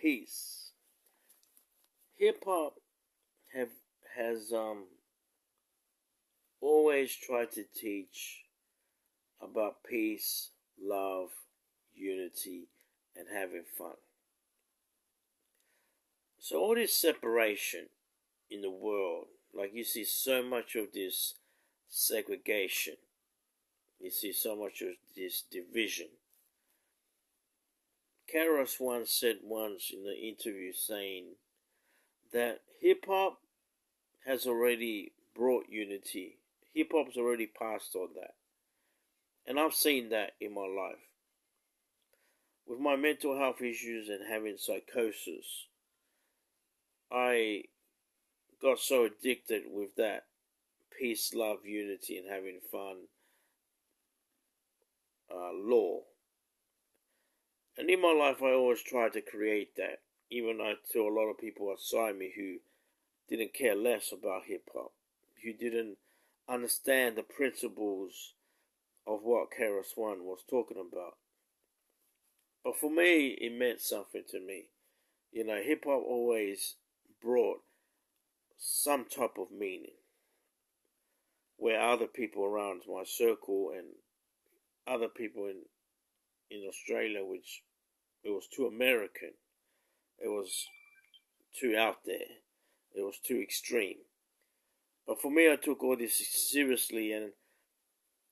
Peace. Hip hop have has always tried to teach about peace, love, unity, and having fun. So all this separation in the world, like you see so much of this segregation, you see so much of this division. Karos once said once in an interview saying that hip hop has already brought unity. Hip hop's already passed on that. And I've seen that in my life. With my mental health issues and having psychosis, I got so addicted with that peace, love, unity, and having fun law. And in my life, I always tried to create that, even though to a lot of people outside me who didn't care less about hip hop, who didn't understand the principles of what KRS One was talking about. But for me, it meant something to me. You know, hip hop always brought some type of meaning where other people around my circle and other people in Australia, which it was too American, it was too out there, it was too extreme. But for me, I took all this seriously and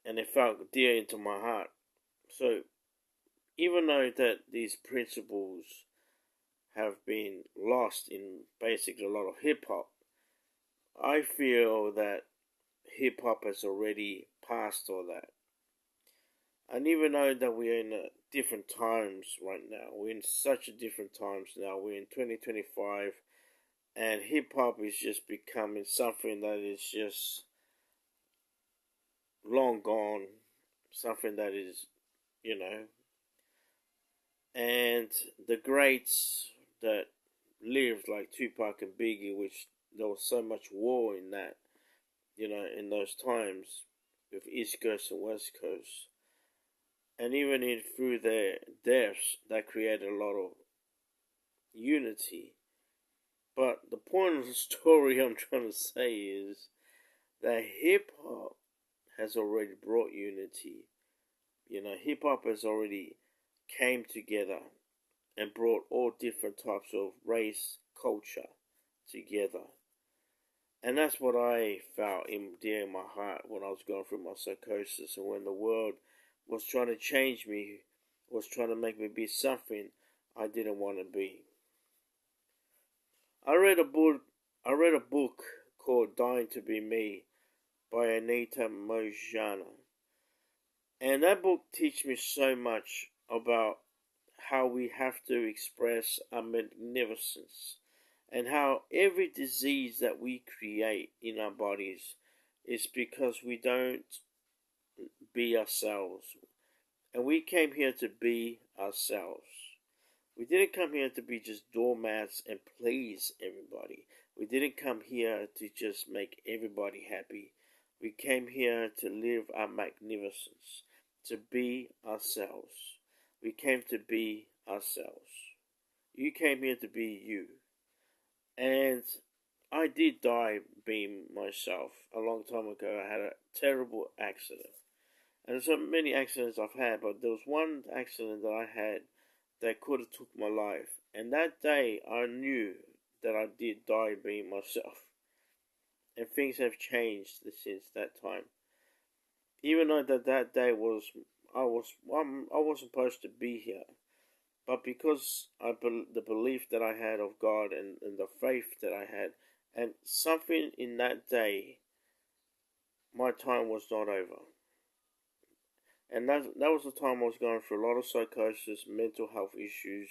it felt dear into my heart. So even though that these principles have been lost in basically a lot of hip hop, I feel that hip hop has already passed all that. And even though that we're in different times right now, we're in such a different times now. We're in 2025, and hip hop is just becoming something that is just long gone, something that is, you know, and the greats that lived like Tupac and Biggie, which there was so much war in that, you know, in those times with East Coast and West Coast. And even in through their deaths, that created a lot of unity. But the point of the story I'm trying to say is that hip hop has already brought unity. You know, hip hop has already came together and brought all different types of race, culture together. And that's what I felt dear in my heart when I was going through my psychosis and when the world was trying to change me, was trying to make me be something I didn't want to be. I read a book called Dying to Be Me by Anita Mojana. And that book teaches me so much about how we have to express our magnificence and how every disease that we create in our bodies is because we don't be ourselves. And we came here to be ourselves. We didn't come here to be just doormats and please everybody. We didn't come here to just make everybody happy. We came here to live our magnificence, to be ourselves. We came to be ourselves. You came here to be you. And I did die being myself a long time ago. I had a terrible accident. And there's so many accidents I've had, but there was one accident that I had that could have took my life. And that day I knew that I did die being myself. And things have changed since that time. Even though that day I wasn't supposed to be here, but because the belief that I had of God and the faith that I had, and something in that day, my time was not over. And that was the time I was going through a lot of psychosis, mental health issues,